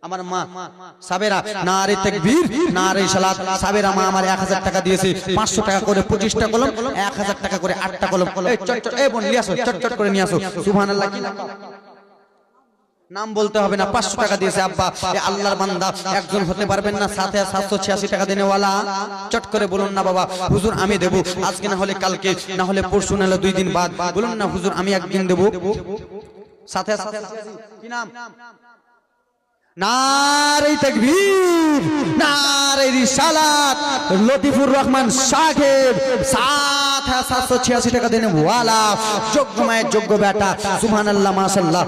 আমার মা সাবেরা, নারে তাকবীর, নারে সালাত। সাবেরা মা আমার 1000 টাকা দিয়েছে, 500 টাকা করে 25টা কলম, 1000 টাকা করে 8টা কলম। এই চট এই বোন নিয়ে আসো, চট করে নিয়ে আসো। সুবহানাল্লাহ। কি নাম বলতে হবে না, 500 টাকা দিয়েছে আব্বা। এ আল্লাহর বান্দা একজন হতে পারবেন না 786 টাকা দেনেওয়ালা? চট করে বলুন না বাবা, হুজুর আমি দেব, আজকে না হলে কালকে, না হলে পরশু, না হলে 2 দিন বাদ। বলুন না হুজুর আমি একদিন দেব। 786 কি নাম? নারে তাকবীর, নারে রিসালাত। লতিফুর রহমান সাহেব 786 টাকা দেনে ওয়ালা, যোগ্য মায়ের যোগ্য বেটা। সুবহানাল্লাহ, মাশাআল্লাহ।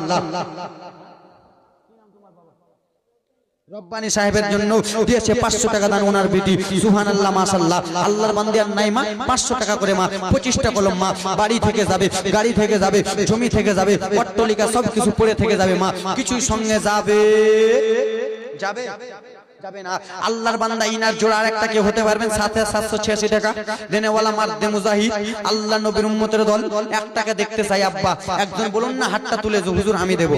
রব্বানি সাহেবের জন্য দিয়েছে 500 টাকা দান ওনার বেটি। সুবহানাল্লাহ, মাশাআল্লাহ। আল্লাহর বান্দা নাই মা 500 টাকা করে মা, 25টা কলম মা। বাড়ি থেকে যাবে, গাড়ি থেকে যাবে, জমি থেকে যাবে, অট্টালিকা সবকিছু পড়ে থেকে যাবে মা। কিছুই সঙ্গে যাবে যাবে যাবে না। আল্লাহর বান্দা ইনার জোড়া আরেকটা কেউ হতে পারবেন 786 টাকা দেনেওয়ালা মার্দে মুজাহিদ, আল্লাহ নবীর উম্মতের দল। একটাকে দেখতে চাই আব্বা, একজন বলুন না হাতটা তুলে যে হুজুর আমি দেব।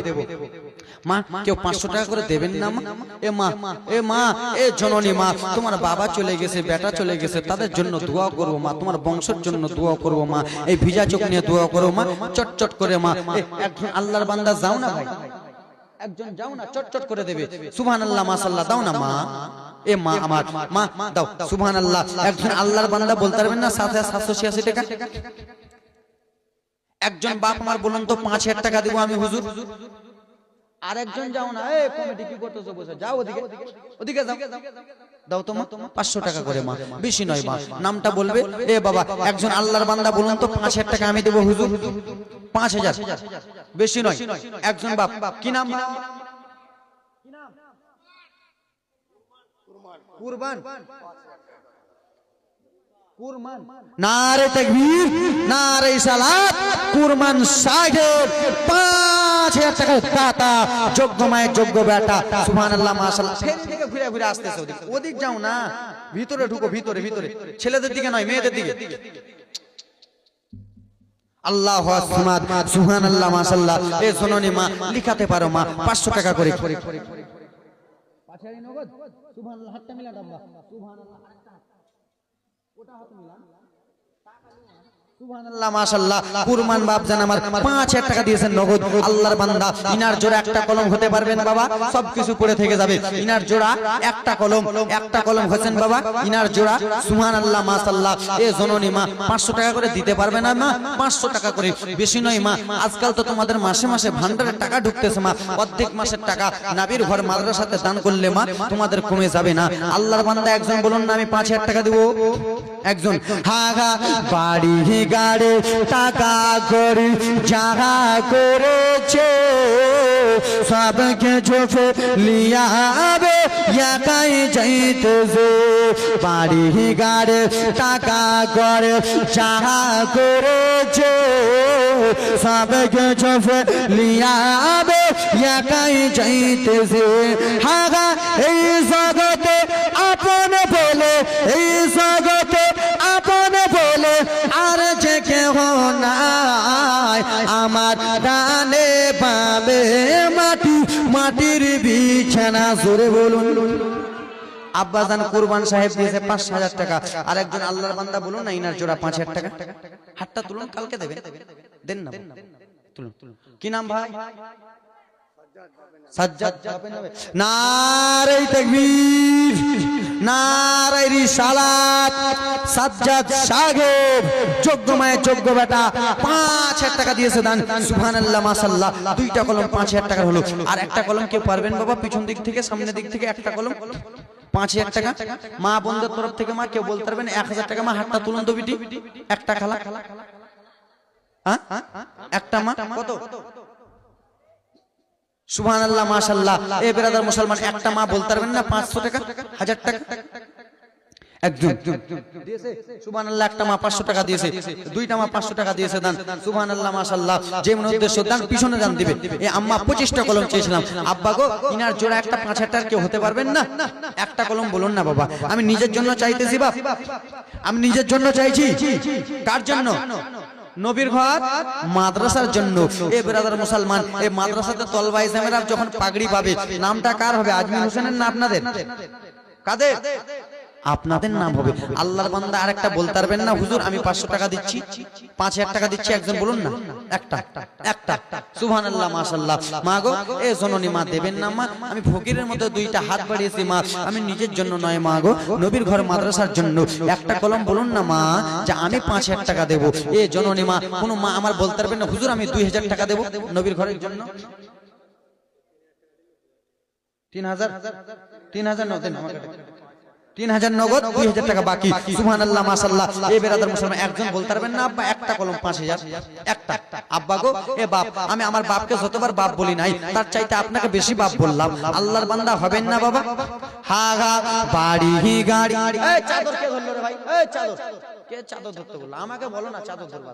মা কেউ 500 টাকা করে দেবেন না মা? এ মা এ জননী মা, তোমার বাবা চলে গেছে, বেটা চলে গেছে, তাদের জন্য দোয়া করবো মা, তোমার বংশের জন্য দোয়া করবো মা। এই ভিজা চোখ নিয়ে দোয়া করো মা, চট করে মা। একজন আল্লাহর বান্দা যাও না ভাই, একজন যাও না, চট করে দেবে। সুবহানাল্লাহ, মাশাআল্লাহ। দাও না মা, এ মা আমার মা দাও। সুবহানাল্লাহ। একজন আল্লাহর বান্দা বলতে পারবেন না 786 টাকা? একজন বাপ আমার বলুন তো 5000 টাকা দেবো আমি হুজুর। আরেকজন যাও না, এই কমিটি কি করতেছো বসে, যাও ওদিকে যাও, দাও তো মা 500 টাকা করে মা, বেশি নয় মা। নামটা বলবে। এ বাবা একজন আল্লাহর বান্দা বলুন তো 5000 টাকা আমি দেব হুজুর। 5000 বেশি নয়। একজন বাপ, কি নাম? কুরবান। নারে তাকবীর, নারে সালাত। কুরবান সাহেব 5000 টাকা দাতা, যোগ্য মায়ের যোগ্য বেটা। সুবহানাল্লাহ, মাশাআল্লাহ। থেকে ঘুরে আসতেছে ওদিক যাও না, ভিতরে ঢুকো, ভিতরে ছেলেদের দিকে নয়, মেয়েদের দিকে। আল্লাহু আকবার, সুবহানাল্লাহ, মাশাআল্লাহ। এ জননী মা লিখাতে পারো মা 500 টাকা করে। পাঠাই নগদ। সুবহানাল্লাহ, হাতটা মিলা দাও সুবহানাল্লাহ। ওটা হাত মিলা। সুবহানাল্লাহ, মাশাআল্লাহ। কুরবান বাপ জান আমার 5000 টাকা দিয়েছেন নগদ। আল্লাহর বান্দা ইনার জোড়া একটা কলম হতে পারবেন বাবা, সবকিছু পড়ে থেকে যাবে। ইনার জোড়া একটা কলম হচ্ছেন বাবা, ইনার জোড়া। সুবহানাল্লাহ, মাশাআল্লাহ। এ জননী মা 500 টাকা করে দিতে পারবে না মা? 500 টাকা করে, বেশি নয় মা। আজকাল তো তোমাদের মাসে মাসে ভান্ডারের টাকা ঢুকতেছে মা, অর্ধেক মাসের টাকা নাবির ঘর মাদ্রাসাতে দান করলে মা তোমাদের কমে যাবে না। আল্লাহর বান্দা একজন বলুন না আমি 5000 টাকা দেব। একজন হাগা বাড়ি গাড়ে টাকা করে যাহা করেছে সবকে ঝোপে লিয়াবে একাই যাইতেছে। বাড়ি গাড়ে টাকা করে যাহা করেছে সবকে ঝোপে লিয়াবে একাই যাইতেছে। হাগা এই জগতে আপন বলে, এই জগতে আপন বলে আর যে কেহ নাই। আমার ডানে বামে মাটির বিছানা। জোরে বলুন। আব্বাজান কুরবান সাহেব দিয়েছে 5000 টাকা। আর একজন আল্লাহর বান্দা বলুন না ইনার জোড়া 5000 টাকা। হাতটা তুলুন, কালকে দেবেন, দেন না তুলুন। কি নাম ভাই? সাজ্জাদ। নারে তাকবীর, নারে রিসালাত। সাজ্জাদ সাহেব যোগ্য মায়ের যোগ্য বেটা 5000 টাকা দিয়েছে দান। সুবহানাল্লাহ, মাশাআল্লাহ। 2টা কলম 5000 টাকা হলো। আর একটা কলম কেউ পারবেন বাবা? পিছন দিক থেকে সামনের দিক থেকে একটা কলম 5000 টাকা। মা বন্ধুর তরফ থেকে মা কেউ বলতে পারবেন 1000 টাকা মা? হাতটা তুলুন তো বিটি। একটা খালা, হ্যাঁ একটা মা কত? সুবহানাল্লাহ, মাশাআল্লাহ। এ ব্রাদার মুসলমান একটা মা বলতে পারবেন না 500 টাকা, 1000 টাকা? একজন দিয়েছে। সুবহানাল্লাহ। একটা মা 500 টাকা দিয়েছে, 2টা মা 500 টাকা দিয়েছে দান। সুবহানাল্লাহ, মাশাআল্লাহ। যে মনে উদ্দেশ্য দান পিছনে দান দিবে। এ আম্মা 25টা কলম চেয়েছিলাম। আব্বা গো ইনার জোড়া একটা 5000 টাকা কেউ হতে পারবেন না? একটা কলম বলুন না বাবা। আমি নিজের জন্য চাইতেছি বাপ, আমি নিজের জন্য চাইছি। কার জন্য? নবীর ঘর মাদ্রাসার জন্য। এ ব্রাদার মুসলমান, এই মাদ্রাসাতে তলবা ইসলামেরা যখন পাগড়ি পাবে, নামটা কার হবে? আজমির হোসেনের না আপনাদের? কাদের? আপনাদের নাম হবে। আল্লাহর বান্দা আরেকটা বলতে পারবেন না, হুজুর আমি 500 টাকা দিচ্ছি, 5000 টাকা দিচ্ছি, একজন বলুন না। একটা সুবহানাল্লাহ, মাশাআল্লাহ। মা গো, এ জননী মা দেবেন না মা, আমি ফকিরের মতো দুইটা হাত বাড়িয়েছি মা, আমি নিজের জন্য নয় মা গো, নবীর ঘর মাদ্রাসার জন্য একটা কলম বলুন না মা, যে আমি 5000 টাকা দেব। এ জননী মা, কোন মা আমার বলতে পারবেন না, হুজুর আমি 2000 টাকা দেব নবীর ঘরের জন্য। 3000 নগদ আমাকে 3000 নগদ, 2000 টাকা বাকি। সুবহানাল্লাহ, মাশাআল্লাহ। এই বেরাদার মুসলমান একজন বলতে পারবেন না আব্বা একটা কলম 5000? একটা। আব্বা গো, এ বাপ, আমি আমার বাপকে যতবার বাপ বলি নাই, তার চাইতে আপনাকে বেশি বাপ বললাম। আল্লাহর বান্দা হবেন না বাবা? হা হা বাড়ি গাড়ি। এই চাদর কে ধরলো রে ভাই? এই চাদর কে চাদর ধরতে বললো? আমাকে বলো না চাদর ধরবা।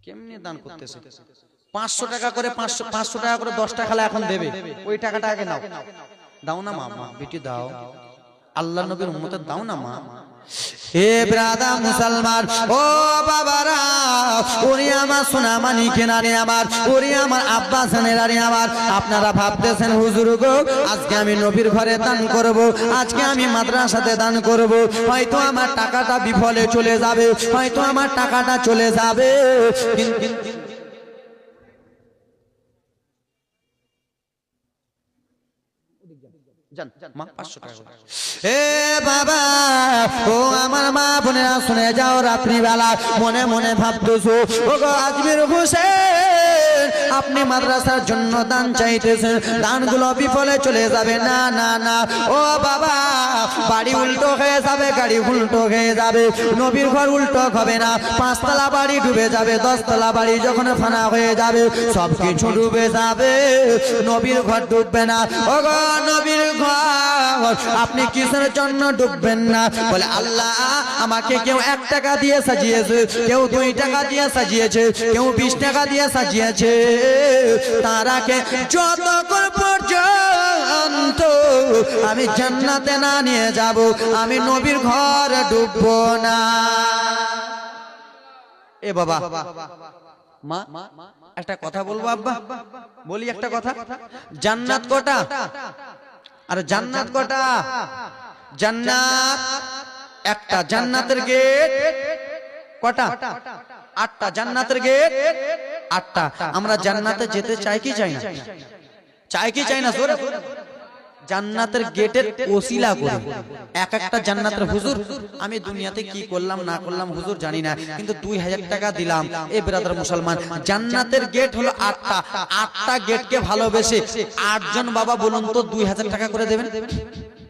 কেমনে দান করতেছে? 500 টাকা করে, 500 টাকা করে 10টা খেলা এখন দেবে, ওই টাকাটা আগে নাও। দাও না মা, বেটি দাও, আল্লাহ নবীর উম্মতের দাও না মা। হে ব্রাদার মুসলমান, ও বাবারা, ওরে আমার সোনা মানি কেনারে আমার, ওরে আমার আব্বা জানেরারে আমার, আপনারা ভাবতেছেন হুজুর গো আজকে আমি নবীর ঘরে দান করব, আজকে আমি মাদ্রাসাতে দান করব, হয়তো আমার টাকাটা বিফলে চলে যাবে, হয়তো আমার টাকাটা চলে যাবে, কিন্তু হে বাবা, ও আমার মা বোনেরা শুনে যাও, রাত্রিবেলা মনে মনে ভাবতেছো, ও গো আজমির হোসেন আপনি মাদ্রাসার জন্য দান চাইতেছেন, দানগুলো বিফলে চলে যাবে। না না না, ও বাবা, বাড়ি উল্টো হয়ে যাবে, গাড়ি উল্টো হয়ে যাবে, নবীর ঘর উল্টো হবে না। 5 তলা বাড়ি ডুবে যাবে, 10 তলা বাড়ি যখন ফানা হয়ে যাবে, সবকিছু ডুবে যাবে, নবীর ঘর ডুববে না। ও গো নবীর ঘর আপনি কিসের জন্য ডুববেন না? বলে আল্লাহ আমাকে কেউ 1 টাকা দিয়ে সাজিয়েছে, কেউ 2 টাকা দিয়ে সাজিয়েছে, কেউ 20 টাকা দিয়ে সাজিয়েছে, তারাকে যতক্ষণ পর্যন্ত আমি জান্নাতে না নিয়ে যাব, আমি নবীর ঘরে ডুববো না। এ বাবা, মা একটা কথা বলবো আব্বা, বলি একটা কথা, জান্নাত কটা? আর জান্নাত কটা? জান্নাত একটা, জান্নাতের গেট কটা? 8টা। জান্নাতের গেট 8টা। আমরা জান্নাতে যেতে চাই কি চাই না? চাই কি চাই না? জান্নাতের গেটের ওসিলা করে এক একটা জান্নাতের, হুজুর আমি দুনিয়াতে কি করলাম না করলাম হুজুর জানি না, কিন্তু 2000 টাকা দিলাম। এই ব্রাদার মুসলমান, জান্নাতের গেট হলো 8টা। 8টা গেটকে ভালোবেসে 8 জন বাবা বলুন তো 2000 টাকা করে দেবেন?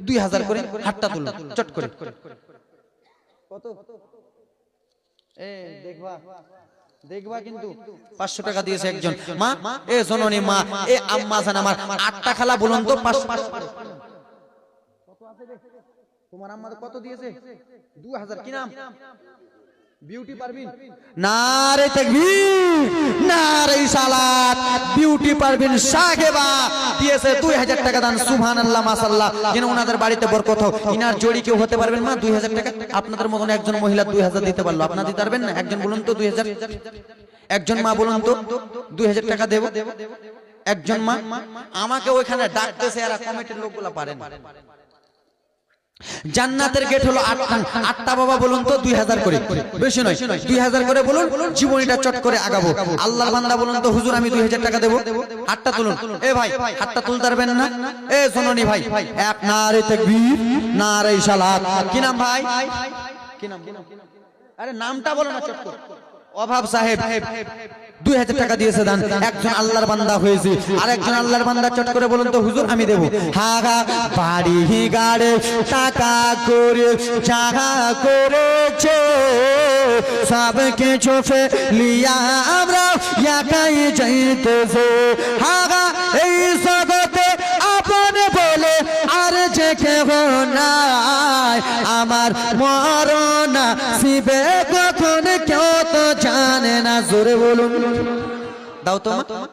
2000 করে হাতটা তুলুন চট করে। কত? দেখবা কিন্তু 500 টাকা দিয়েছে একজন মা। এ জননী মা, এ আম্মা জান আমার, 8টা খালা বলুন তো 500 কত আছে রে? তোমার আম্মা কত দিয়েছে? 2000। কি নাম? বিউটি পারভিন। নারে তাকবীর, নারে সালাত। বিউটি পারভিন সাহেবা দিয়েছে 2000 টাকা দান। সুবহানাল্লাহ, মাশাআল্লাহ। যেন ওনাদের বাড়িতে বরকত হোক। ইনার জড়ি কেউ হতে পারবেন মা 2000 টাকা? আপনাদের মতন একজন মহিলা 2000 দিতে পারলো, আপনারা দিতে পারবেন না? একজন বলুন তো 2000। একজন মা বলুন তো 2000 টাকা দেব? একজন মা আমাকে ওইখানে ডাকতেছে, এরা কমিটির লোকগুলা পারেন। জান্নাতের গেট হলো 8টা বাবা বলুন তো 2000 করে, বেশি নয় 2000 করে বলুন, জীবনীটা চট করে আগাবো। আল্লাহর বান্দা বলুন তো হুজুর আমি 2000 টাকা দেব, হাতটা তুলুন। এ ভাই হাতটা তুলতে পারবেন না? এ জননী ভাই, এক নারে তাকবীর, নারে সালাত। কি নাম ভাই? কি নাম? আরে নামটা বলো না চট করে। অভাব সাহেব 2000 টাকা দিয়েছে দান। একজন আল্লাহর বান্দা হয়েছে, আর একজন আল্লাহর বান্দা চট করে বলুন তো হুজুর আমি দেব। হাগা বাড়ি গাড়ে টাকা করে জাগা করেছে, সব কিছু ফেলিয়া আমরা একাই যাইতেছে। হাগা এই জগতে আপন বলে আর যে কেহ নাই, আমার মরণ শিবে কখন কেউ তো জানে না। জোরে বলুন। দাও তো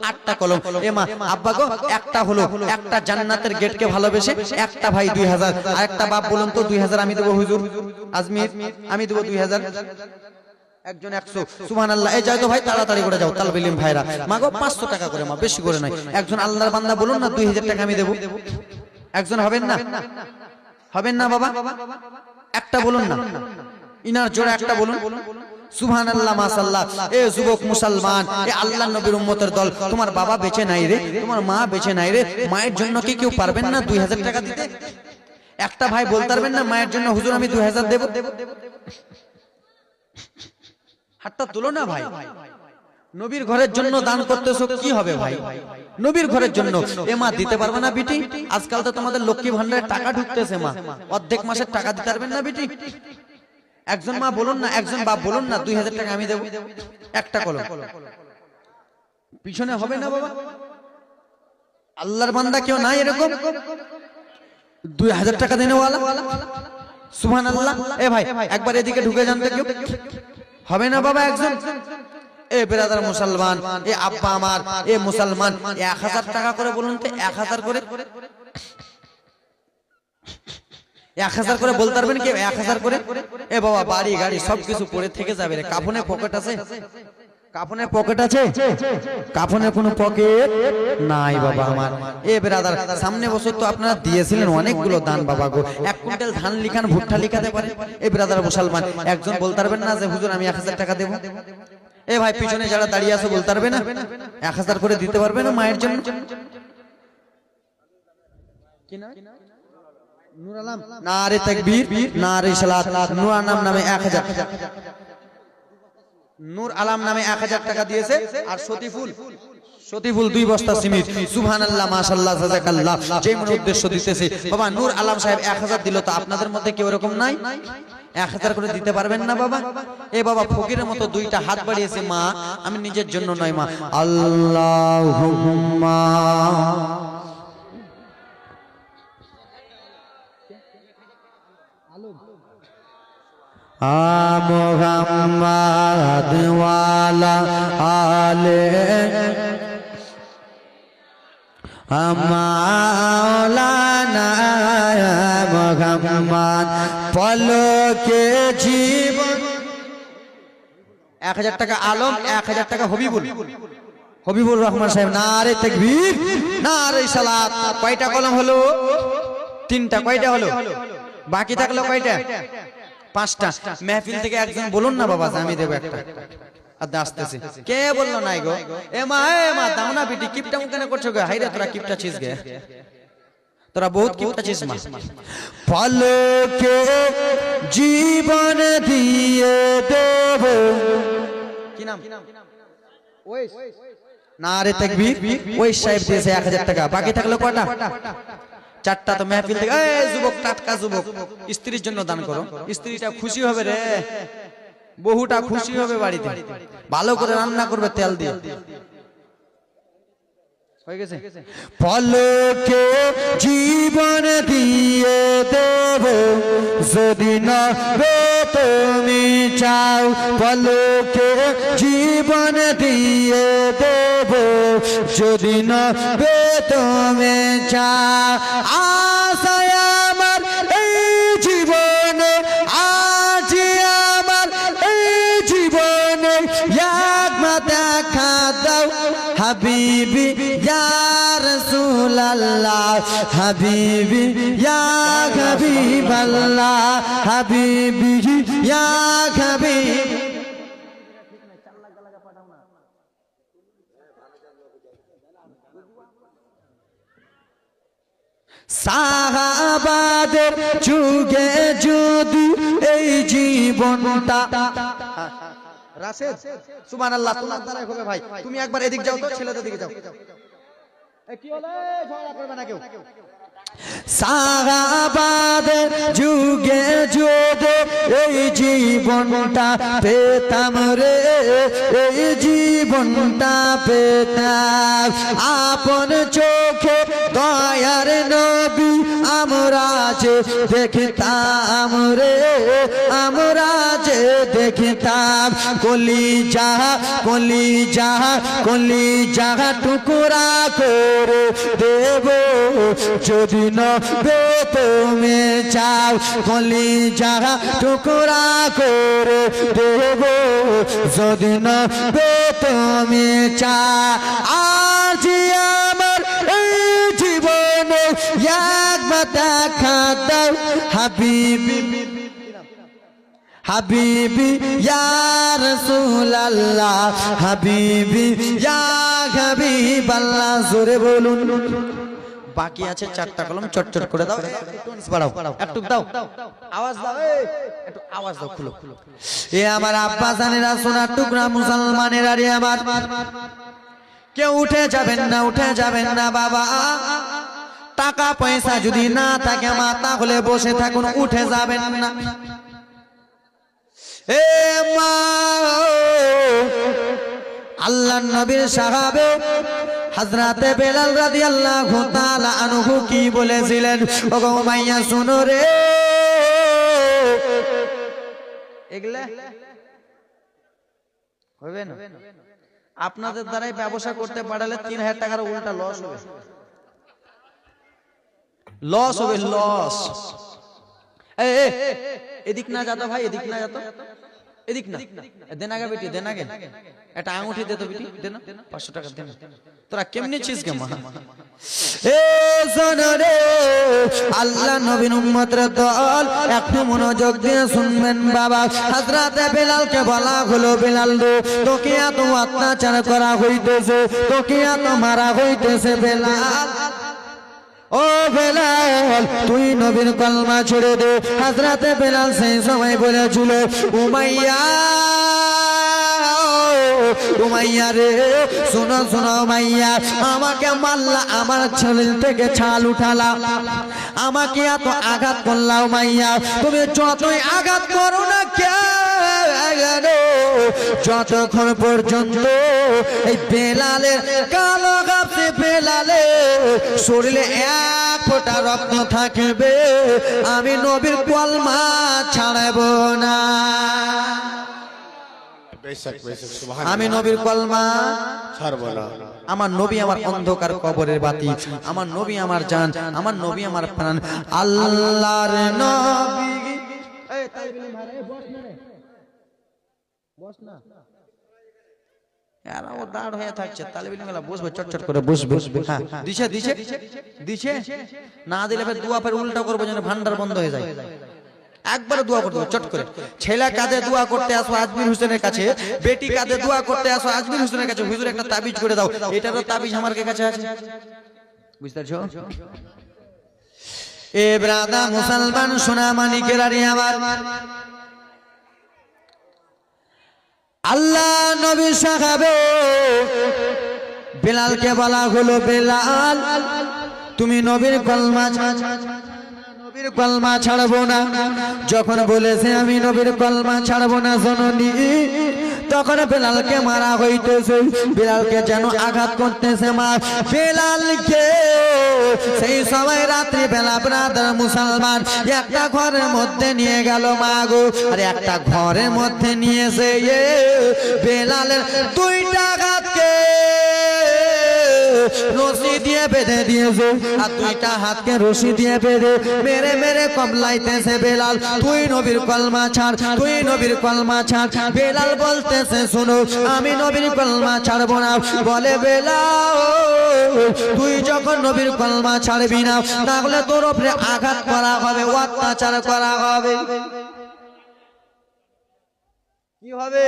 8টা কলম। এ মা আব্বা গো, একটা হলো, একটা জান্নাতের গেটকে ভালোবেসে একটা ভাই 2000, আর একটা বাপ বলুন তো 2000 আমি দেবো হুজুর। আজমির আমি দেবো 2000। একজন 100 সুবহানাল্লাহ। এই যাও তো ভাই তাড়াতাড়ি করে যাও তালবে ইলম ভাইরা, মাগো 500 টাকা করে মা, বেশি করে নয়। একজন আল্লাহর বান্দা বলুন না 2000 টাকা আমি দেব। একজন হবেন না? হবেন না বাবা? একটা বলুন না, ইনার জোরে একটা বলুন সুবহানাল্লাহ মাশাআল্লাহ। এ যুবক মুসলমান, এ আল্লাহর নবীর উম্মতের দল, তোমার বাবা বেঁচে নাই রে, তোমার মা বেঁচে নাই রে, মায়ের জন্য কি কেউ পারবেন না 2000 টাকা দিতে? একটা ভাই বলতে পারবেন না মায়ের জন্য হুজুর আমি 2000 দেব? হাতটা তুলো না ভাই। নবীর ঘরের জন্য দান করতেছো, কি হবে ভাই? নবীর ঘরের জন্য এ মা দিতে পারবে না বিটি? আজকাল তো তোমাদের লক্ষ্মী ভান্ডারে টাকা ঢুকতেছে মা, অর্ধেক মাসের টাকা দিতে পারবেন না বিটি? একজন মা বলুন না, একজন বাপ বলুন না 2000 টাকা আমি দেব। একটা কলম পিছনে হবে না বাবা? আল্লাহর বান্দা কেউ নাই এরকম 2000 টাকা দেনেওয়ালা? সুবহানাল্লাহ। এ ভাই একবার এদিকে ঢুকে যান তো কেউ, হবে না বাবা একজন? এ ব্রাদার মুসলমান, এ আব্বা আমার, এ মুসলমান, 1000 টাকা করে বলুন তো, 1000 করে, 1000 করে বলতে পারবেন কি? 1000 করে। এ বাবা বাড়ি গাড়ি সবকিছু পড়ে থেকে যাবে রে। কাফনে পকেট আছে? কাফনে পকেট আছে? কাফনে কোনো পকেট নাই বাবা আমার। এ ব্রাদার সামনে বছর তো আপনারা দিয়েছিলেন অনেকগুলো দান বাবা গো, 1 কুইন্টাল ধান লিখান ভুট্টা লিখাতে পারে। এ ব্রাদার মুসলমান একজন বলতে পারবেন না যে হুজুর আমি 1000 টাকা দেব? এ ভাই পিছনে যারা দাঁড়িয়ে আছে বলতে পারবে না 1000 করে দিতে পারবে না মায়ের জন্য? কি না? নূর আলম, নারে তাকবীর, নারে সালাত। নূর আলম নামে 1000, নূর আলম নামে 1000 টাকা দিয়েছে। আর সতীফুল, সতীফুল 2 বস্তা সিমেন্ট। সুবহানাল্লাহ মাশাআল্লাহ জাযাকাল্লাহ। যে মনে উদ্দেশ্য দিতেছে বাবা নূর আলম সাহেব 1000 দিল, তো আপনাদের মধ্যে কেউ এরকম নাই 1000 করে দিতে পারবেন না বাবা? এ বাবা ফকিরের মতো 2টা হাত বাড়িয়েছে মা, আমি নিজের জন্য নয় মা, আল্লাহুম্মা মুহাম্মাদ ওয়ালা আলে মাওলানা মুহাম্মদ পলকে জীবন। 1000 টাকা আলম, 1000 টাকা হবিবুল, হবিবুর রহমান সাহেব। নারে তাকবীর, নারে সালাত। কয়টা কলম হলো? 3টা। কয়টা হলো? বাকি থাকলো কয়টা? 5টা। মেহফিল থেকে একজন বলুন না বাবা আমি দেব একটা। আদা আসতেছে, কে বললো নাই গো? এ মা দাও না বিটি, কিপটা মুখানে করছো গো? হাইরে তোরা কিপটা ছিস গে, তোরা বহুত কিপটা ছিস মা। পলকে জীবন দিয়ে দেব। কি নাম? ওই নারে তাকবীর। ওই সাহেব দিয়েছে 1000 টাকা। বাকি থাকলো কয়টা? 4টা। তো মেহফিল থেকে এই যুবক, টাটকা যুবক, স্ত্রীর জন্য দান করো। স্ত্রীটা খুশি হবে রে, বহুটা খুশি হবে, বাড়িতে ভালো করে রান্না করবে তেল দিয়ে। হয়ে গেছে? পলকে জীবন দিয়ে দেব যদি না তুমি চাও, পলকে জীবন দিয়ে দেব যদি না তুমি চাও। আশায় আমার এই জীবনে, আজ আমার এই জীবনে একবার দেখা দাও হাবিবি ইয়া রাসূলুল্লাহ, হাবিবি ইয়া হাবিবাল্লাহ, হাবিবি ইয়া হাবিব। সাহাবাদের যুগে যদি এই জীবনটা। রাশেদ সুবহানাল্লাহ, তোমার দ্বারাই হবে ভাই। তুমি একবার এদিক যাও তো, ছেলেদের দিকে যাও। কি হলো? ঝগড়া করবে না কেউ। সাহাবাদের যুগে যদি এই জীবনটা পেতাম রে, এই জীবনটা পেতাম, আপন চোখে দয়ার নবী আমরা যে দেখতাম রে, আমরা যে দেখতাম কলিজা কলিজা কলিজা টুকরা করে দেব যদি নবে তুমি চাও, কলিজা টুকরা করে দেব যদি নবে তুমি চাও। আজ আমার এই জীবনে একবার দেখা দাও হাবিবি হাবিবি ইয়া রাসূলুল্লাহ, হাবিবি ইয়া হাবিবাল্লাহ। জোরে বলুন। বাকি আছে 4টা কলম, চটচট করে দাও, বাড়াও একটু দাও, আওয়াজ দাও, একটু আওয়াজ দাও, খুলো। এ আমার আব্বা জানেরা, সোনার টুকরা মুসলমানেরা রে আমার, কেউ উঠে যাবেন না, উঠে যাবেন না বাবা। টাকা পয়সা যদি না থাকে মা, তাহলে বসে থাকুন, উঠে যাবেন না। এ মা, আল্লাহর নবীর সাহাবে হযরতে বেলাল রাদিয়াল্লাহু তাআলা আনহু কি বলেছিলেন? ওগো মাইয়া শুনো রে, এগুলা হবে না। আপনাদের দ্বারাই ব্যবসা করতে পারলে 3000 টাকার উল্টা লস হবে, লস হবে, লস। এদিক না যাতো ভাই, এদিক না যাতো, এদিক না। দেনাগে বেটি, দেনাগে একটা আঙুঠি দে তো বেটি, দে না 500 টাকা দে না। তোরা কেমনে ছিস গে মা? এ শোনো রে, আল্লাহ নবীর উম্মতের দল, একটু মনোযোগ দিয়ে শুনবেন বাবা। হযরতে বেলালকে বলা হলো, বেলাল রে, তোকে এত অত্যাচার করা হইতেছে, তোকে এত মারা হইতেছে বেলাল। ও বেলাল, তুই নবীর কলমা ছেড়ে দে। হযরতে বেলাল সেই সময় বলেছিল, উমাইয়া উমাইয়া রে, শোনো শোনো মাইয়া, আমাকে মারলা, আমার শরীর থেকে ছাল উঠালা, আমাকে এত আঘাত করলাও মাইয়া, তুমি যতই আঘাত করো না কেন, যতক্ষণ পর্যন্ত এই বেলালের কালো গাছে বেলালের শরীরে এক ফোঁটা রক্ত থাকবে, আমি নবীর কলমা ছাড়বো না। আমি নবীর কলমা ছাড়বো না। আমার নবী আমার অন্ধকার কবরের বাতি, আমার নবী আমার জান, আমার নবী আমার প্রাণ। আল্লাহর নবী, বস না, ও দাঁড় হয়ে থাকছে, তালিবিনগুলা বসবে, চটচট করে বসবে। হ্যাঁ, দিছে দিছে দিছে, না দিলে ফের দোয়া ফের উল্টা করবো যেন ভান্ডার বন্ধ হয়ে যায়। একবারে দোয়া করতে হবে চট করে। ছেলে কাঁধে দোয়া করতে আসো আজমির হোসেনের কাছে, বেটি কাঁধে দোয়া করতে আসো আজমির হোসেনের কাছে, হুজুর একটা তাবিজ করে দাও, এটারও তাবিজ আমার কাছে আছে, বুঝতে পারছো? এ ব্রাদা মুসলমান সোনা মানিকেরা রে আমার, আল্লাহ নবী সাহাবে বেলালকে বলা হলো, বেলাল তুমি নবীর কলমা নবীর কলমা ছাড়বো না। যখন বলেছে আমি নবীর কলমা ছাড়বো না জননী, তখন বেলালকে মারা হইতেছে, বেলালকে যেন আঘাত করতেছে মা বেলালকে। সেই সময় রাত্রি বেলা ব্রাদার মুসলমান একটা ঘরের মধ্যে নিয়ে গেল মা গো, আর একটা ঘরের মধ্যে নিয়েছে বেলালের 2টা হাতকে রশি দিয়ে বেঁধে দিয়েছে, আর 2টা হাতকে রশি দিয়ে বেঁধে মেরে মেরে কবলাইতেছে বেলাল, তুই নবীর কলমা ছাড়, তুই নবীর কলমা ছাড়। বেলাল বলতেছে শোনো, আমি নবীর কলমা ছাড়বো না। বলে বেলাল, তুই যখন নবীর কলমা ছাড়বি না, তাহলে তোর উপরে আঘাত করা হবে, অত্যাচার করা হবে। কি হবে?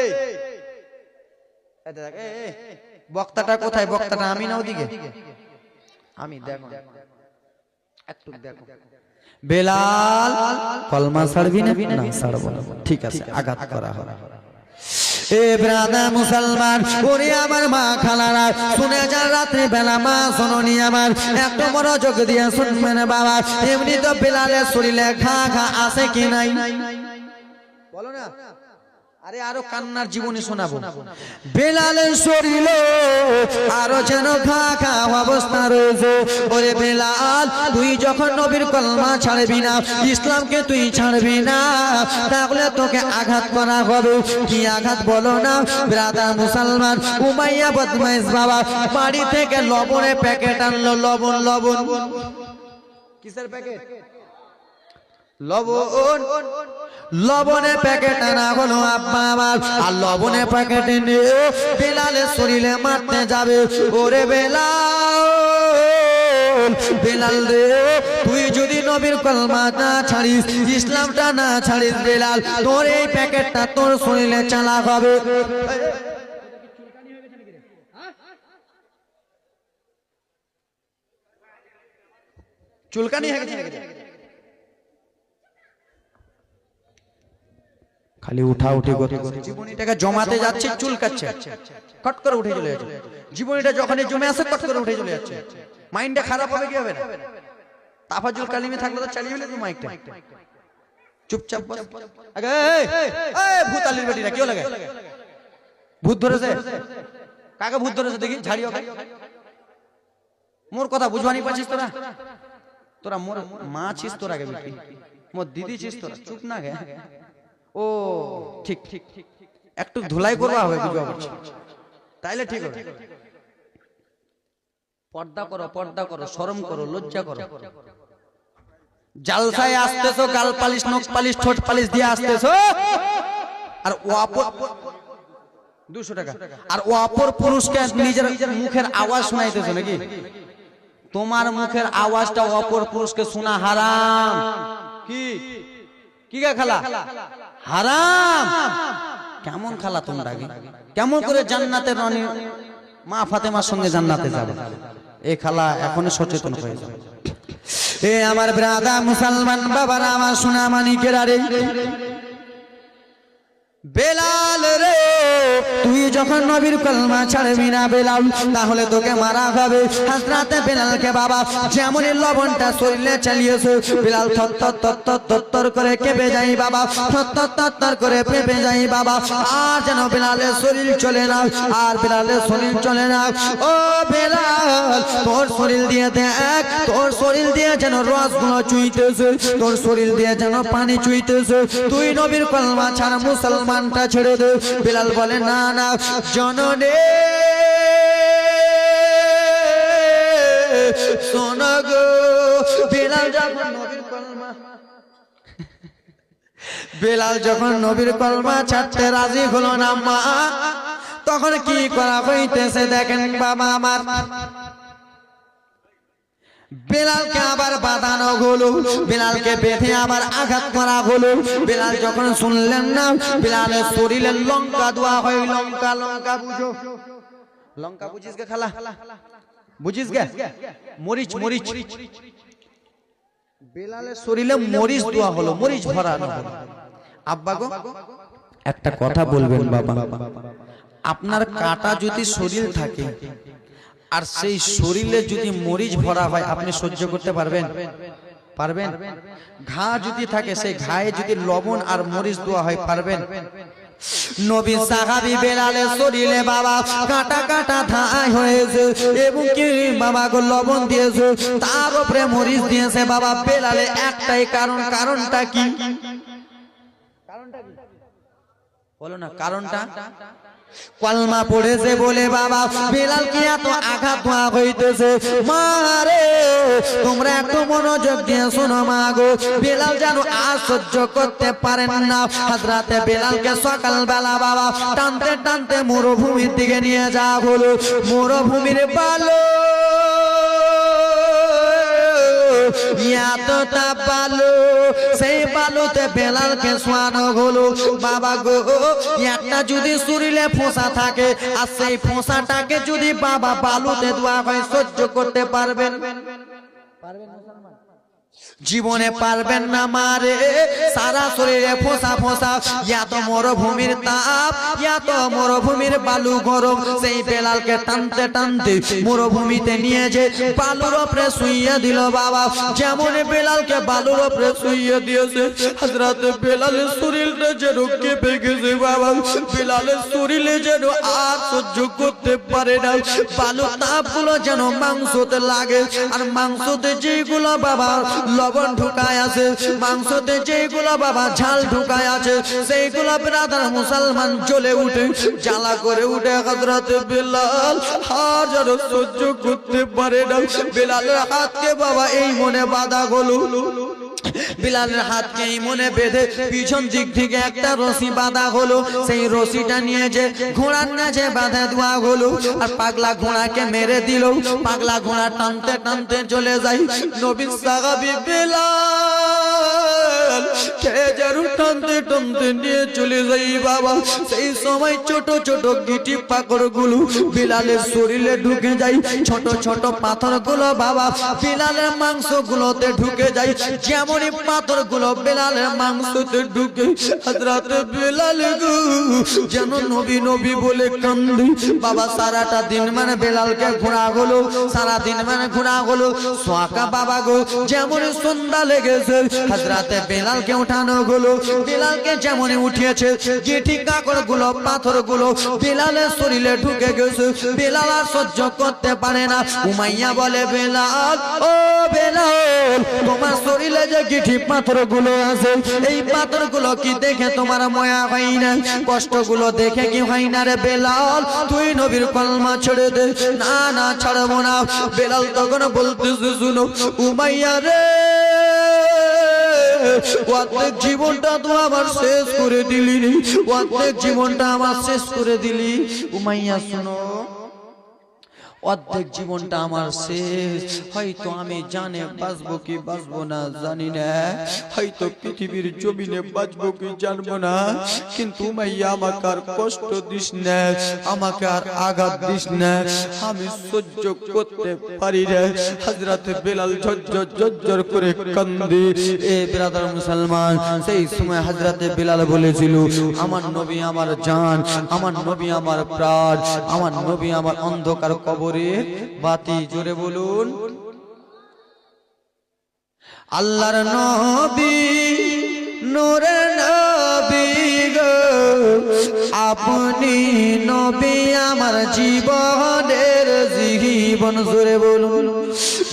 বক্তাটা কোথায়? বক্তাটা আমি না ওদিকে, আমি দেখো একটু দেখো। বেলাল কলমা ছাড়বি না? না ছাড়বো না। ঠিক আছে, আঘাত করা হবে। এ ব্রাদা মুসলমান, ওরে আমার মা খালারা, শুনে যান রাত্রি বেলা মা শোনি আমার, একটু মনোযোগ দিয়ে শুনবেন বাবা। এমনি তো বেলালের শরীরে ঘা ঘা আছে কি নাই? বলো না, আরে আরো কান্নার জীবনী শোনাবো। বেলালের শরীরে আরো যেন ঘা ঘা অবস্থা রয়েছে। ওরে বেলাল, তুই যখন নবীর কলমা ছাড়বি না, ইসলামকে তুই ছাড়বি না, তাহলে তোকে আঘাত করা হবে। কি আঘাত বলো না ব্রাদার মুসলমান? উমাইয়া বদমাইশ বাবা বাড়ি থেকে লবণের প্যাকেট আনলো। লবণ লবণ কিসের প্যাকেট? লবণ। লবণের প্যাকেট আনা হলো আব্বা আমার, আর লবণের প্যাকেট নিয়ে বেলালের শরীরে মারতে যাবে। ওরে বেলাল, বেলাল রে, তুই যদি নবীর কলমা না ছাড়িস, ইসলামটা না ছাড়িস বেলাল, তোর এই প্যাকেটটা তোর শরীরে চালা হবে। চুলকানি হয়ে গেছে, খালি উঠা উঠি করতে জীবনীটাকে জমাতে যাচ্ছে, চুলকাচ্ছে, কট করে উঠে চলে যাচ্ছে। জীবনীটা যখনই জমে আসে কট করে উঠে চলে যাচ্ছে। মাইন্ডটা খারাপ হবে কি হবে না? তাফাজুল কালিমে থাকলে তো চালিয়ে ফেলে তুই মাইকটা। চুপচাপ বস। আগে এই ভূত আলির বেটিরা কি লাগে? ভূত ধরেছে? কাকে ভূত ধরেছে দেখি? ঝাড়িও খাই। মোর কথা বুঝবানি পাচ্ছিস তোরা? তোরা মোর মা ছিস তোর আগে বেটি, মোর দিদি ছিস তোরা। চুপ না গে। ও ঠিক ঠিক, একটু ধুলাই করবা হবে, বুঝবা পারছি, তাইলে ঠিক হবে। পর্দা করো, পর্দা করো, শরম করো, লজ্জা করো। জালসায় আসতেছো, গাল পালিশ, নখ পালিশ, ঠোঁট পালিশ দিয়ে আসতেছো, আর ও অপর 200 টাকা, আর ও অপর পুরুষকে নিজের মুখের আওয়াজ শোনাইতেছো নাকি? তোমার মুখের আওয়াজটা অপর পুরুষকে শোনা হারাম। কি কি গা খালা? হারাম। কেমন খালা তোমরা? কেমন করে জান্নাতের রানী মা ফাতেমার সঙ্গে জান্নাতে যাবে? এই খালা এখনো সচেতন হয়ে যাবে। এ আমার ব্রাদার মুসলমান বাবারা, আমার সোনা মানিকেরা রে, বেলাল রে, তুই যখন নবীর কলমা ছাড়বি না বেলাল, তাহলে তোকে মারা হবে। হযরতে বেলালকে বাবা যেমনই লবণটা শরীরে চালিয়েছে, বেলাল থরথর করে কেঁপে যায় বাবা, থরথর করে কেঁপে যায় বাবা। আর যেন বেলালের শরীর চলে না, আর বেলালের শরীর চলে না। ও বেলাল, তোর শরীর দিয়ে দেখ, তোর শরীর দিয়ে যেন রসগুলো চুইতেছে, তোর শরীর দিয়ে যেন পানি চুইতেছে। তুই নবীর কলমা ছাড়া মুসলমানটা ছেড়ে দে। বেলাল বলে না না জননে শোনো গো। বেলাল যখন নবীর কলমা, বেলাল যখন নবীর কলমা ছাড়তে রাজি হলো না মা, তখন কি করা হইতেছে দেখেন বাবা আমার। বেলালকে আবার বাঁধানো হলো, বেলালকে বেঁধে আবার আঘাত করা হলো। বেলাল যখন শুনলেন না, বেলালের শরীরে লঙ্কা দেওয়া হয়। লঙ্কা, লঙ্কা বুঝো? লঙ্কা বুঝিস গে খালা? বুঝিস গে? মরিচ, মরিচ। বেলালের শরীরে মরিচ দেওয়া হলো, মরিচ ভরানো হলো। আব্বা গো একটা কথা বলবেন বাবা, আপনার কাটা যদি শরীর থাকে আর সেই শরীরে যদি মরিচ ভরা হয়, আপনি সহ্য করতে পারবেন? পারবেন? ঘা যদি থাকে, সেই ঘায়ে যদি লবণ আর মরিচ দেওয়া হয়, পারবেন? নবী সাহাবী বেলালের শরীরে বাবা কাটা কাটা ধাই হয়েছে, এবং কি বাবা গো লবণ দিয়েছে, তার উপরে মরিচ দিয়েছে বাবা। বেলালে একটাই কারণ, কারণটা কি? কারণটা কি বলো না? কারণটা কলমা পড়েছে বলে বাবা বেলাল কি এত আঘাত হইতেছে। মারে তোমরা একটু মনোযোগ দিয়ে শোনো মা গো। বেলাল যেন আর সহ্য করতে পারেন না। হযরতে বেলালকে সকালবেলা বাবা টানতে টানতে মরুভূমির দিকে নিয়ে যাওয়া হলো। মরুভূমির বালু এতটা বালু, সেই বালুতে বেলালকে শোয়ানো হলো। বাবা গো, একটা যদি শরীরে ফোঁসা থাকে আর সেই ফোঁসাটাকে যদি বাবা বালুতে দেওয়া হয়, সহ্য করতে পারবেন? পারবেন মুসলমান? জীবনে পারবেন না মারে, সারা শরীরে ফোসা ফোসা, এত মরুভূমির তাপ, এত মরুভূমির বালু গরম। সেই বেলালকে টানতে টানতে মরুভূমিতে নিয়ে যে বালুর উপরে শুইয়ে দিল বাবা। যেমন বেলালকে বালুর উপরে শুইয়ে দিয়েছে, হযরত বেলালের শরীরটা যেন কেঁপে গেছে বাবা। বেলালের শরীরে যেন আর সহ্য করতে পারে না, বালুর তাপগুলো যেন মাংসতে লাগে। আর মাংসতে যেগুলো বাবা লবণ ঢুকায় আছে, মাংসতে যেগুলো বাবা ঝাল ঢুকায় আছে, সেইগুলো ব্রাদার মুসলমান জ্বলে উঠে, জ্বালা করে উঠে। হযরত বেলাল হাজার সহ্য করতে পারে না। বেলালের হাতকে বাবা এই মনে বাঁধা হলো, বিলালের হাতকে এই মনে বেঁধে পিছন দিক থেকে একটা রশি বাঁধা হলো। সেই রশিটা নিয়ে যে ঘোড়ার নাচে বাঁধা দেওয়া হলো, আর পাগলা ঘোড়াকে মেরে দিল। পাগলা ঘোড়া টানতে টানতে চলে যায়। নবীর সাহাবী বেলাল খেজারু টানতে টানতে নিয়ে চলে যাই বাবা। সেই সময় ছোট ছোট গিটি পাকড় গুলো বিলালের শরীরে ঢুকে যায়। ছোট ছোট পাথর গুলো বাবা বিলালের মাংস গুলোতে ঢুকে যায়। যেমনই পাথর গুলো বেলালের মাংসতে ঢুকে, হযরত বেলাল গো যেন নবী নবী বলে কান্দি বাবা। সারাটা দিন মানে বেলালকে ঘোরা হলো, সারা দিন মানে ঘোরা হলো। সোয়াকা বাবা গো যেমন সন্ধ্যা লেগেছে, হযরত বেলালকে উঠানো হলো। বেলালকে যেমনই উঠিয়েছে, গিটি কাকড় গুলো পাথর গুলো বেলালের শরীরে ঢুকে গেছে। বেলাল আর সহ্য করতে পারে না। উমাইয়া বলে, বেলাল ও বেলাল, তোমার শরীরে যে গিটি পাথর গুলো আছে, এই পাথর গুলো কি দেখে তোমার মায়া হয় না? কষ্ট গুলো দেখে কি হয় না রে বেলাল? তুই নবীর কলমা ছেড়ে দে। না না ছাড়বো না। বেলাল তখন বলতেছে, শুনো উমাইয়া রে, অর্ধেক জীবনটা তো আমার শেষ করে দিলি, অর্ধেক জীবনটা আমার শেষ করে দিলি। উমাইয়া শুনো, অর্ধেক জীবনটা আমার শেষ। হয়তো আমি জানে বাঁচবো কি বাঁচবো না জানি না, হয়তো পৃথিবীর জমিনে বাঁচবো কি জানবো না, কিন্তু মাইয়া আমাকে আর কষ্ট দিস না, আমাকে আর আঘাত দিস না, আমি সহ্য করতে পারি না। হযরত বেলাল ঝরঝর ঝরঝর করে কান্দে। এ ব্রাদার মুসলমান, সেই সময় হযরত বেলাল বলেছিল, আমার নবী আমার জান, আমার নবী আমার প্রাণ, আমার নবী আমার অন্ধকার কবর বাতি। জোরে বলুন, আল্লাহর নবী নূরের নবী গো, আপনি নবী আমার জীবনের জীবন। জোরে বলুন।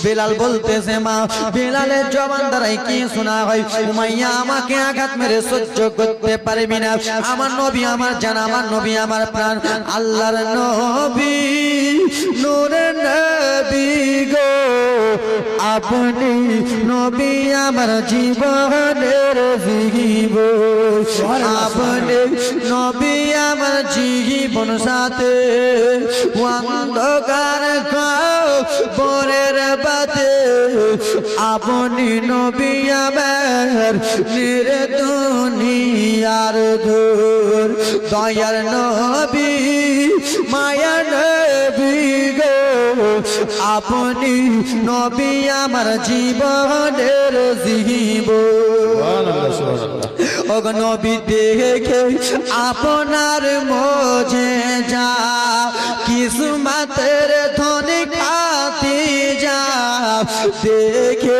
বেলাল বলতেছে, মা বেলালের জবান দ্বারাই কি শোনা হয়, উমাইয়া আমাকে আঘাত মেরে সহ্য করতে পারবি না, আমার নবী আমার জান, আমার নবী আমার প্রাণ, আল্লাহর নবী নূরের নবী গো, আপনি নবী আমার জীবনের জীবন, আপনি নবী আমার জীবন সাথে, অন্ধকার কবরের বাতে, আপনি নবী আমার নির্দুনিয়ার ধূর, দয়ার নবী মায়ার নবী গো, আপনি নবী আমার জীবনের জীবন। ওগো নবী দেখে আপনার মোজেজা, কিসমতের ধনী খাতি যা, দেখে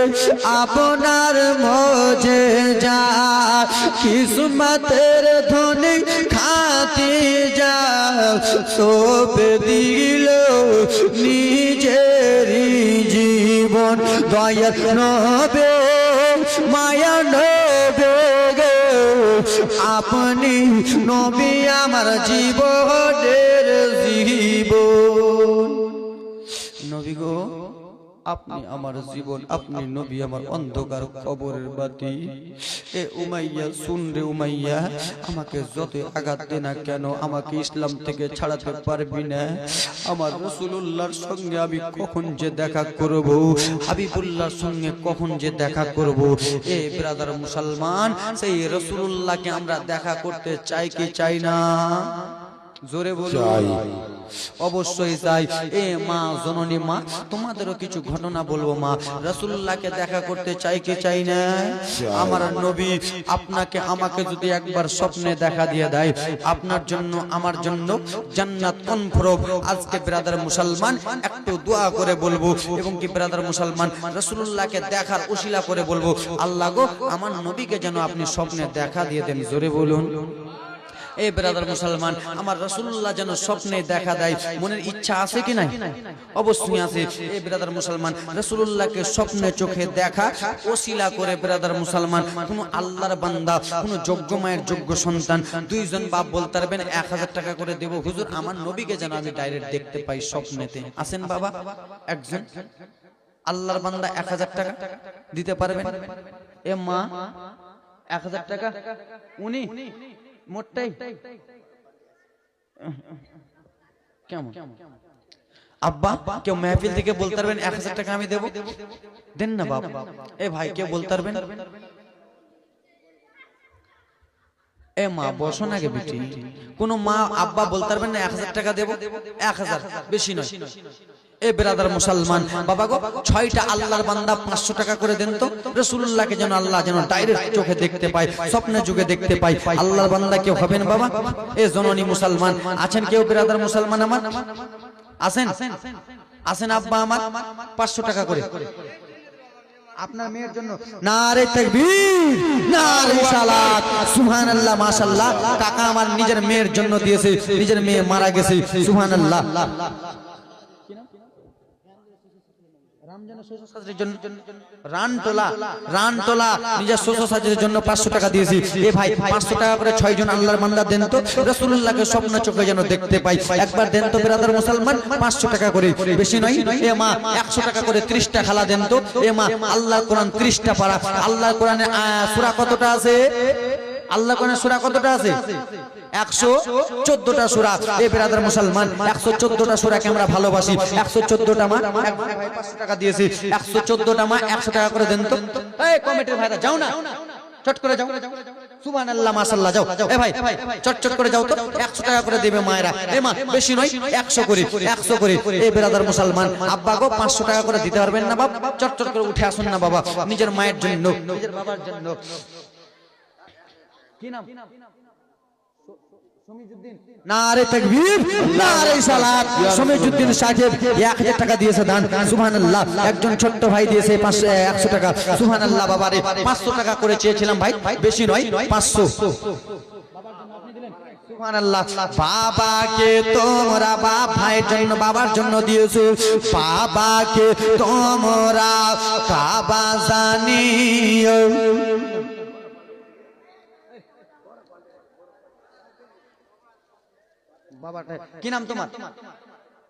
আপনার মোজেজা, কিসমতের ধনী খাতি যা, সব দিল নিজেরই জীবন, দয়ার নবী মায়া নবী গো, আপনি নবী আমার জীবনের জীবন। নবী গো আপনি আমার জীবন, আপনি নবী আমার অন্ধকার কবরের বাতি। এ উমাইয়া শুন রে উমাইয়া, আমাকে যত আঘাত দে না কেন, আমাকে ইসলাম থেকে ছাড়াতে পারবি না। আমার রাসূলুল্লাহর সঙ্গে আমি কখন যে দেখা করব, হাবিবুল্লাহর সঙ্গে কখন যে দেখা করব। এ ব্রাদার মুসলমান, সেই রাসূলুল্লাহকে আমরা দেখা করতে চাই কি চাই না? জোরে বলুন। অবশ্যই চাই। এ মা, জননী মা, তোমাদেরও কিছু ঘটনা বলবো মা। রাসূলুল্লাহকে দেখা করতে চাই কি চাই না? আমার নবী আপনাকে আমাকে যদি একবার স্বপ্নে দেখা দিয়ে দেয়, আপনার জন্য আমার জন্য জান্নাত কনফার্ম। আজকে ব্রাদার মুসলমান একটু দোয়া করে বলবো, এবং কি ব্রাদার মুসলমান রাসূলুল্লাহকে দেখার উসিলা করে বলবো, আল্লাহ গো আমার নবীকে যেন আপনি স্বপ্নে দেখা দিয়ে দেন। জোরে বলুন। এই ব্রাদার মুসলমান, আমার রাসূলুল্লাহ যেন স্বপ্নে দেখা দেয়, মনের ইচ্ছা আছে কি নাই? অবশ্যই আছে। এই ব্রাদার মুসলমান রাসূলুল্লাহকে স্বপ্নে চোখে দেখা ওসিলা করে ব্রাদার মুসলমান কোন আল্লাহর বান্দা, কোন যোগ্য মায়ের যোগ্য সন্তান, দুইজন বাপ বলতে পারবেন 1000 টাকা করে দেব হুজুর, আমার নবীকে যেন আমি ডাইরেক্ট দেখতে পাই স্বপ্নেতে। আছেন বাবা একজন আল্লাহর বান্দা 1000 টাকা দিতে পারবেন? এ মা 1000 টাকা উনি মোটটাই কেমন? আব্বা কেউ মেহফিল থেকে বলতে পারবেন 1000 টাকা আমি দেব? দেন না বাবা। এ ভাই কেউ বলতে পারবেন? এ মা বসো না গে বেটি। কোন মা আব্বা বলতে পারবেন না 1000 টাকা দেব? 1000 বেশি নয়। এ ব্রাদার মুসলমান বাবা গো, 6টা আল্লাহর বান্দা 500 টাকা করে দেন তো, রাসূলুল্লাহকে যেন আল্লাহ যেন ডাইরেক্ট চোখে দেখতে পায়, স্বপ্নে যুগে দেখতে পায়। আল্লাহর বান্দা কেউ হবেন বাবা? এ জননী মুসলমান আছেন কেউ ব্রাদার মুসলমান আমার? আছেন? আছেন আব্বা আমার? 500 টাকা করে আপনার মেয়ের জন্য। নারে তাকবীর, নারে সালাত, সুবহানাল্লাহ, মাশাআল্লাহ। কাকা আমার নিজের মেয়ের জন্য দিয়েছে, নিজের মেয়ে মারা গেছে, সুবহানাল্লাহ। রানটোলা নিজের শ্বশুর শাশুড়ির জন্য 500 টাকা দিয়েছি। এ ভাই 500 টাকা করে 6 জন আল্লাহর বান্দা দেন তো, রাসূলুল্লাহকে স্বপ্ন চোখে যেন দেখতে পাই। একবার দেন তো ব্রাদার মুসলমান, 500 টাকা করে, বেশি নয়। এ মা 100 টাকা করে 30টা খালা দেন তো। এ মা আল্লাহর কোরআন 30টা পারা। আল্লাহর কোরআনে সূরা কতটা আছে? আল্লাহর কোরআনে সূরা কতটা আছে? 114টা সূরা। এই ব্রাদার মুসলমান 114টা সূরাকে আমরা ভালোবাসি। 114টা মা এক ভাই 500 টাকা দিয়েছি। 114টা মা 100 টাকা করে দেন তো। এই কমিটির ভাইরা যাও না, চট করে যাও। সুবহানাল্লাহ, মাশাআল্লাহ, যাও। এ ভাই চট করে যাও তো, 100 টাকা করে দেবে মায়েরা। এ মা বেশি নয়, 100 করে, 100 করে। এই ব্রাদার মুসলমান আব্বা গো 500 টাকা করে দিতে পারবেন না বাবা? চট করে উঠে আসুন না বাবা, নিজের মায়ের জন্য, নিজের বাবার জন্য। কি নাম? নারে তাকবীর, নারে সালাত। সমীজউদ্দিন সাহেব 1000 টাকা দিয়েছে দান, সুবহানাল্লাহ। একজন ছোট্ট ভাই দিয়েছে 100 টাকা, সুবহানাল্লাহ। বাবারে 500 টাকা করে চেয়েছিলাম ভাই, বেশি নয়, 500। সুবহানাল্লাহ। বাবাকে তোমরা বাপ ভাইয়ের জন্য, বাবার জন্য দিয়েছো। বাবাকে তোমরা কাবা জানিও। কি নাম তোমার?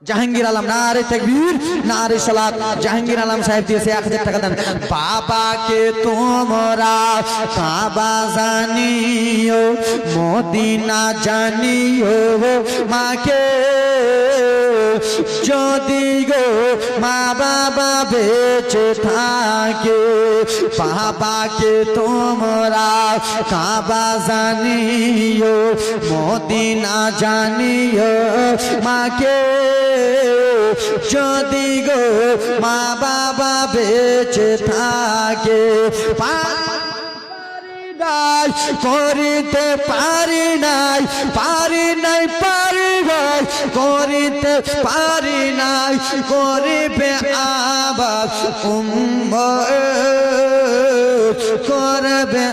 জাহাঙ্গীর আলম। নারে তাকবীর, নারে সালাত। জাহাঙ্গীর আলম সাহেব দিয়েছে 1000 টাকা দেন। বাবাকে তোমরা কাবা জানিও, মদিনা জানিও। মাকে যদি গো মা বাবা বেঁচে থাকে, বাবাকে তোমরা কাবা জানিও, মদিনা জানিও। মাকে যদি গো মা বাবা বেঁচে থাকে, করিতে পারি নাই, পারি নাই, পারি নাই, করিতে পারি নাই, করিবে আবার উম্মত, করবে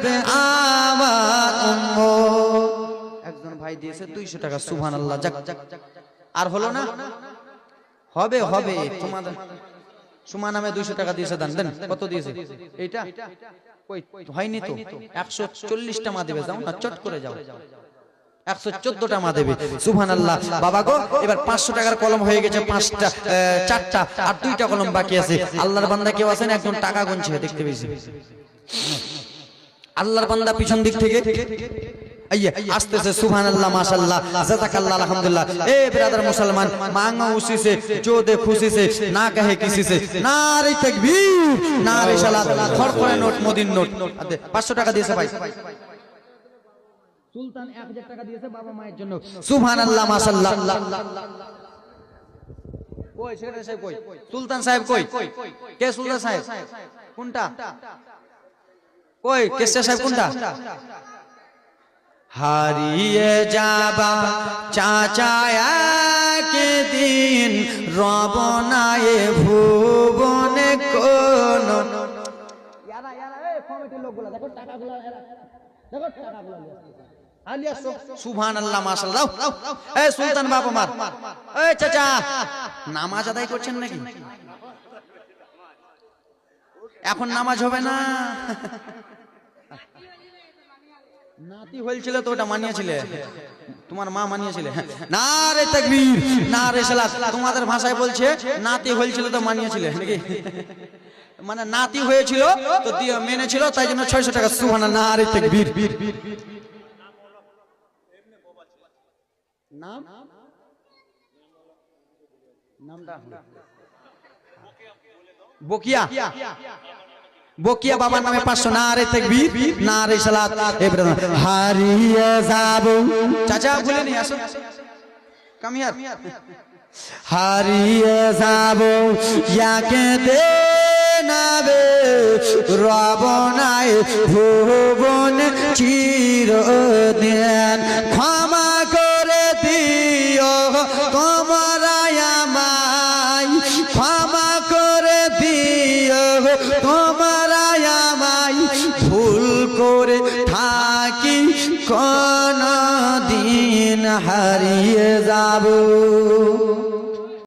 আবার উম্মত। একজন ভাই দিয়েছে 200 টাকা, সুবহানাল্লাহ। যাক, আর হলো না? হবে হবে। তোমাদের সুমা নামে 200 টাকা দিয়েছে দান। দেন কত দিয়েছে? এইটা হয়নি তো, 140টা মা দেবে। যাও না, চট করে যাও। 114টা মা দেবে, সুবহানাল্লাহ। বাবা গো এবার 500 টাকার কলম হয়ে গেছে 5টা, 4টা, আর 2টা কলম বাকি আছে। আল্লাহর বান্দা কেউ আছেন? একজন টাকা গুনছে, দেখতে পেয়েছি। আল্লাহর বান্দা পিছন দিক থেকে আসতেছে, সুবহানাল্লাহ, মাশাআল্লাহ, জাযাকাল্লাহ, আলহামদুলিল্লাহ। ए ब्रदर मुसलमान मांगो उसी से जो दे खुशी से, ना कहे किसी से। नारे तकबीर, नारे सलात। खड़खड़े नोट, मोदिन नोट। 500 টাকা দিয়েছে ভাই। সুলতান 1000 টাকা দিয়েছে বাবা মায়ের জন্য, সুবহানাল্লাহ, মাশাআল্লাহ। কই সেক্রেটারি সাহেব কই? সুলতান সাহেব কই? কে সুলতান সাহেব? কোনটা? কই কেসটা সাহেব কোনটা? হারিয়ে যাবা চাচা একদিন রবনায়ে ভুবনে কোন কমিটির লোকগুলা দেখো টাকাগুলা দেখো টাকাগুলা সুবহানাল্লাহ মাশাআল্লাহ। এই সুলতান বাপ আমার, এই চাচা নামাজ আদায় করছেন নাকি? এখন নামাজ হবে না? নাতি হয়েছিল তো ওটা মানিয়েছিলে, তোমার মা মানিয়েছিলে। নারে তাকবীর, নারে সালাত। তোমাদের ভাষায় বলছে নাতি হয়েছিল তো মানিয়েছিলে নাকি? মানে নাতি হয়েছিল তো দিয়ে মেনেছিল, তাই জন্য 600 টাকা। সুবহানাল্লাহ, নারে তাকবীর। নাম নামটা বকিয়া, বকিয়া বাবার নামে 500। নারে তাকবীর, নারে সালাত। হারিয়ে যাব চাচা, ভুলে নি, আসো কাম হিয়ার। হারিয়ে যাব ইয়াকে দে নাবে রবনায় ভুবন চিরদিন। ক্ষমা করে দিও তোমরা আমায়, ক্ষমা করে দিও তোমরা আমায়, ভুল করে থাকি কোন দিন হারিয়ে যাব।